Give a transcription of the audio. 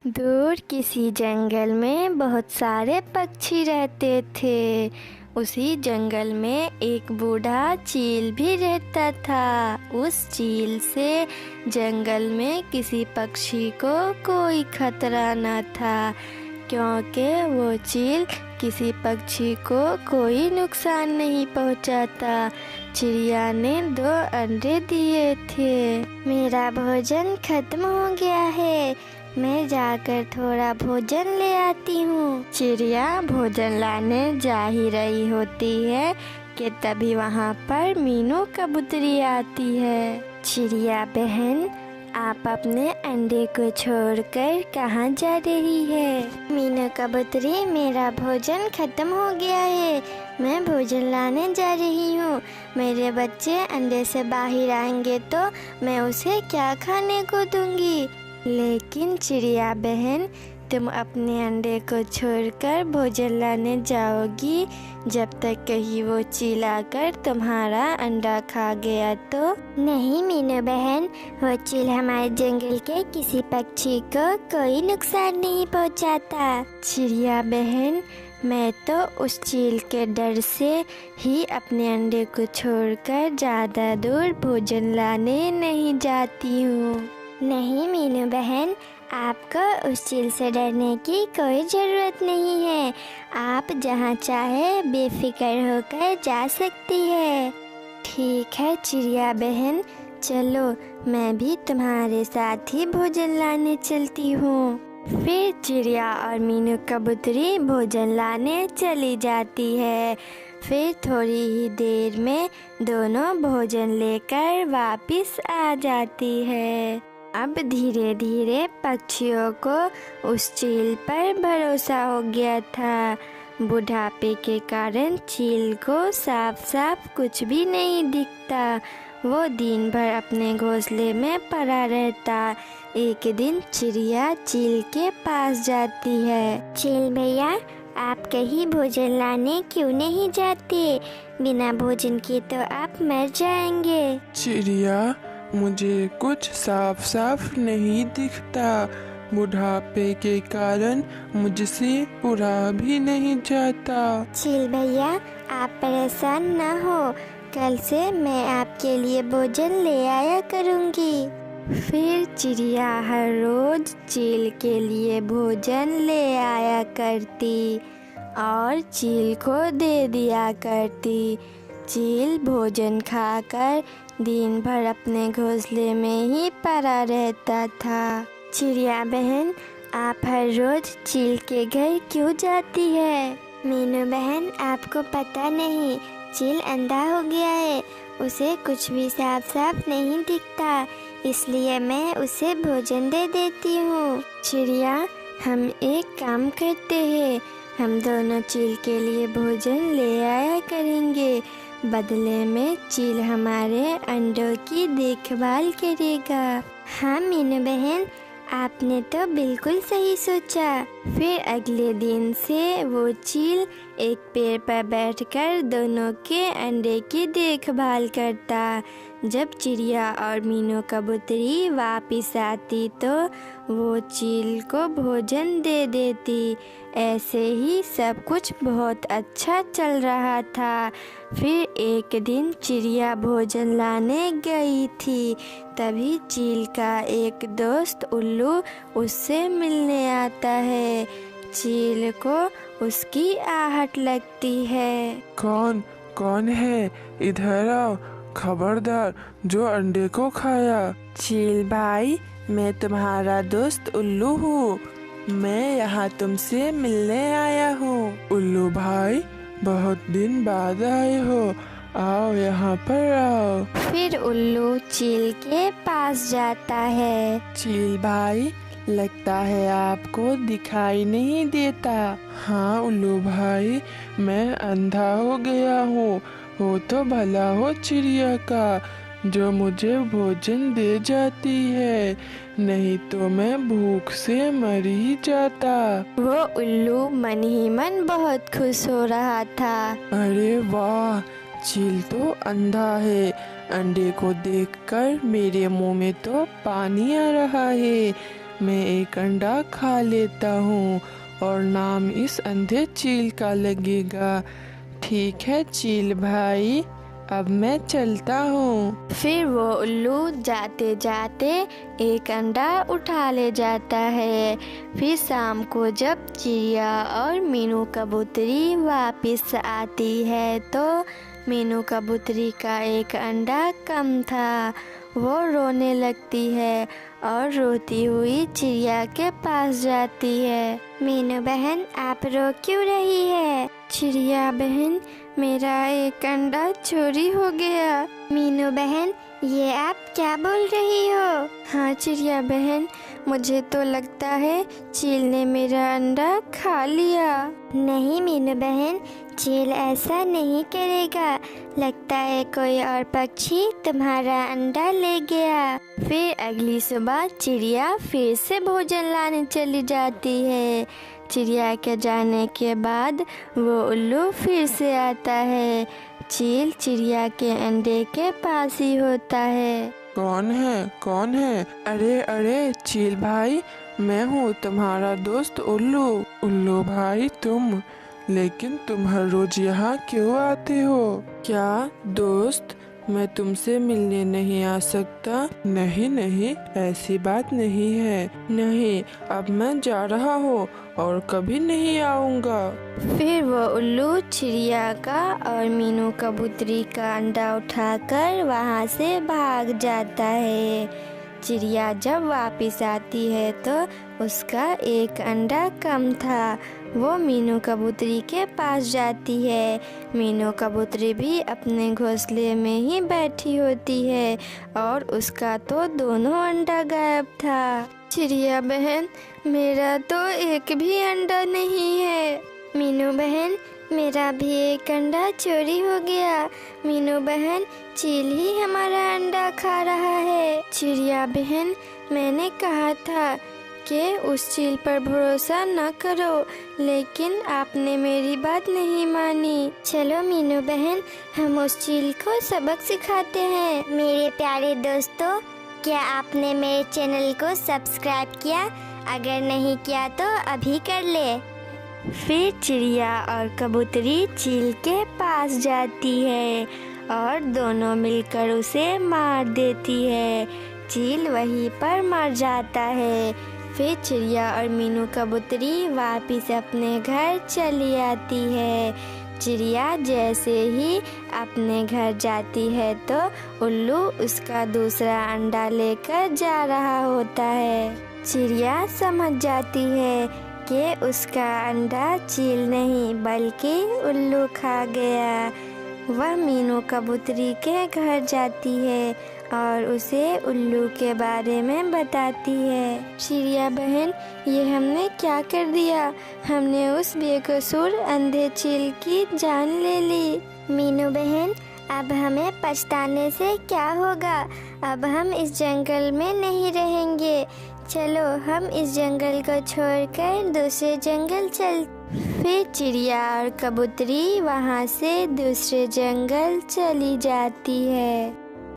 दूर किसी जंगल में बहुत सारे पक्षी रहते थे। उसी जंगल में एक बूढ़ा चील भी रहता था। उस चील से जंगल में किसी पक्षी को कोई खतरा न था, क्योंकि वो चील किसी पक्षी को कोई नुकसान नहीं पहुंचाता। चिड़िया ने 2 अंडे दिए थे। मेरा भोजन खत्म हो गया है, मैं जाकर थोड़ा भोजन ले आती हूँ। चिड़िया भोजन लाने जा ही रही होती है कि तभी वहाँ पर मीनू कबूतरी आती है। चिड़िया बहन, आप अपने अंडे को छोड़कर कहाँ जा रही है? मीनू कबूतरी, मेरा भोजन खत्म हो गया है, मैं भोजन लाने जा रही हूँ। मेरे बच्चे अंडे से बाहर आएंगे तो मैं उसे क्या खाने को दूंगी। लेकिन चिड़िया बहन, तुम अपने अंडे को छोड़कर भोजन लाने जाओगी जब तक कहीं वो चील आकर तुम्हारा अंडा खा गया तो? नहीं मीनू बहन, वो चील हमारे जंगल के किसी पक्षी को कोई नुकसान नहीं पहुंचाता। चिड़िया बहन, मैं तो उस चील के डर से ही अपने अंडे को छोड़कर ज़्यादा दूर भोजन लाने नहीं जाती हूँ। नहीं मीनू बहन, आपको उस चील से डरने की कोई ज़रूरत नहीं है। आप जहाँ चाहे बेफिक्र होकर जा सकती है। ठीक है चिड़िया बहन, चलो मैं भी तुम्हारे साथ ही भोजन लाने चलती हूँ। फिर चिड़िया और मीनू कबूतरी भोजन लाने चली जाती है। फिर थोड़ी ही देर में दोनों भोजन लेकर वापस आ जाती है। अब धीरे धीरे पक्षियों को उस चील पर भरोसा हो गया था। बुढ़ापे के कारण चील को साफ साफ कुछ भी नहीं दिखता। वो दिन भर अपने घोंसले में पड़ा रहता। एक दिन चिड़िया चील के पास जाती है। चील भैया, आप कहीं भोजन लाने क्यों नहीं जाते? बिना भोजन के तो आप मर जाएंगे। चिड़िया, मुझे कुछ साफ साफ नहीं दिखता। बुढ़ापे के कारण मुझसे उड़ा भी नहीं जाता। चील भैया, आप परेशान न हो, कल से मैं आपके लिए भोजन ले आया करूँगी। फिर चिड़िया हर रोज चील के लिए भोजन ले आया करती और चील को दे दिया करती। चील भोजन खाकर दिन भर अपने घोंसले में ही पड़ा रहता था। चिड़िया बहन, आप हर रोज चील के घर क्यों जाती है? मीनू बहन, आपको पता नहीं, चील अंधा हो गया है, उसे कुछ भी साफ साफ नहीं दिखता, इसलिए मैं उसे भोजन दे देती हूँ। चिड़िया, हम एक काम करते हैं, हम दोनों चील के लिए भोजन ले आया करेंगे। बदले में चील हमारे अंडों की देखभाल करेगा। हाँ मीनू बहन, आपने तो बिल्कुल सही सोचा। फिर अगले दिन से वो चील एक पेड़ पर बैठकर दोनों के अंडे की देखभाल करता। जब चिड़िया और मीनू कबूतरी वापस आती तो वो चील को भोजन दे देती। ऐसे ही सब कुछ बहुत अच्छा चल रहा था। फिर एक दिन चिड़िया भोजन लाने गई थी, तभी चील का एक दोस्त उल्लू उससे मिलने आता है। चील को उसकी आहट लगती है। कौन कौन है? इधर आओ, खबरदार जो अंडे को खाया। चील भाई, मैं तुम्हारा दोस्त उल्लू हूँ, मैं यहाँ तुमसे मिलने आया हूँ। उल्लू भाई, बहुत दिन बाद आए हो, आओ यहाँ पर आओ। फिर उल्लू चील के पास जाता है। चील भाई, लगता है आपको दिखाई नहीं देता। हाँ उल्लू भाई, मैं अंधा हो गया हूँ। वो तो भला हो चिड़िया का जो मुझे भोजन दे जाती है, नहीं तो मैं भूख से मर ही जाता। वो उल्लू मन ही मन बहुत खुश हो रहा था। अरे वाह, चील तो अंधा है, अंडे को देखकर मेरे मुंह में तो पानी आ रहा है। मैं एक अंडा खा लेता हूँ और नाम इस अंधे चील का लगेगा। ठीक है चील भाई, अब मैं चलता हूँ। फिर वो उल्लू जाते जाते एक अंडा उठा ले जाता है। फिर शाम को जब चिड़िया और मीनू कबूतरी वापस आती है तो मीनू कबूतरी का एक अंडा कम था। वो रोने लगती है और रोती हुई चिड़िया के पास जाती है। मीनू बहन, आप रो क्यों रही है? चिड़िया बहन, मेरा एक अंडा चोरी हो गया। मीनू बहन, ये आप क्या बोल रही हो? हाँ चिड़िया बहन, मुझे तो लगता है चील ने मेरा अंडा खा लिया। नहीं मीनू बहन, चील ऐसा नहीं करेगा। लगता है कोई और पक्षी तुम्हारा अंडा ले गया। फिर अगली सुबह चिड़िया फिर से भोजन लाने चली जाती है। चिड़िया के जाने के बाद वो उल्लू फिर से आता है। चील चिड़िया के अंडे के पास ही होता है। कौन है? कौन है? अरे अरे चील भाई, मैं हूँ तुम्हारा दोस्त उल्लू। उल्लू भाई तुम, लेकिन तुम हर रोज यहाँ क्यों आते हो? क्या दोस्त, मैं तुमसे मिलने नहीं आ सकता? नहीं नहीं, ऐसी बात नहीं है। नहीं, अब मैं जा रहा हूँ और कभी नहीं आऊँगा। फिर वो उल्लू चिड़िया का और मीनू कबूतरी का अंडा उठाकर वहाँ से भाग जाता है। चिड़िया जब वापस आती है तो उसका एक अंडा कम था। वो मीनू कबूतरी के पास जाती है। मीनू कबूतरी भी अपने घोंसले में ही बैठी होती है और उसका तो दोनों अंडा गायब था। चिड़िया बहन, मेरा तो एक भी अंडा नहीं है। मीनू बहन, मेरा भी एक अंडा चोरी हो गया। मीनू बहन, चील ही हमारा अंडा खा रहा है। चिड़िया बहन, मैंने कहा था कि उस चील पर भरोसा न करो, लेकिन आपने मेरी बात नहीं मानी। चलो मीनू बहन, हम उस चील को सबक सिखाते हैं। मेरे प्यारे दोस्तों, क्या आपने मेरे चैनल को सब्सक्राइब किया? अगर नहीं किया तो अभी कर ले। फिर चिड़िया और कबूतरी चील के पास जाती है और दोनों मिलकर उसे मार देती है। चील वहीं पर मर जाता है। फिर चिड़िया और मीनू कबूतरी वापस अपने घर चली आती है। चिड़िया जैसे ही अपने घर जाती है तो उल्लू उसका दूसरा अंडा लेकर जा रहा होता है। चिड़िया समझ जाती है कि उसका अंडा चील नहीं बल्कि उल्लू खा गया। वह मीनू कबूतरी के घर जाती है और उसे उल्लू के बारे में बताती है। चिड़िया बहन, ये हमने क्या कर दिया? हमने उस बेकसूर अंधे चील की जान ले ली। मीनू बहन, अब हमें पछताने से क्या होगा? अब हम इस जंगल में नहीं रहेंगे। चलो हम इस जंगल को छोड़कर दूसरे जंगल चल। फिर चिड़िया और कबूतरी वहाँ से दूसरे जंगल चली जाती है।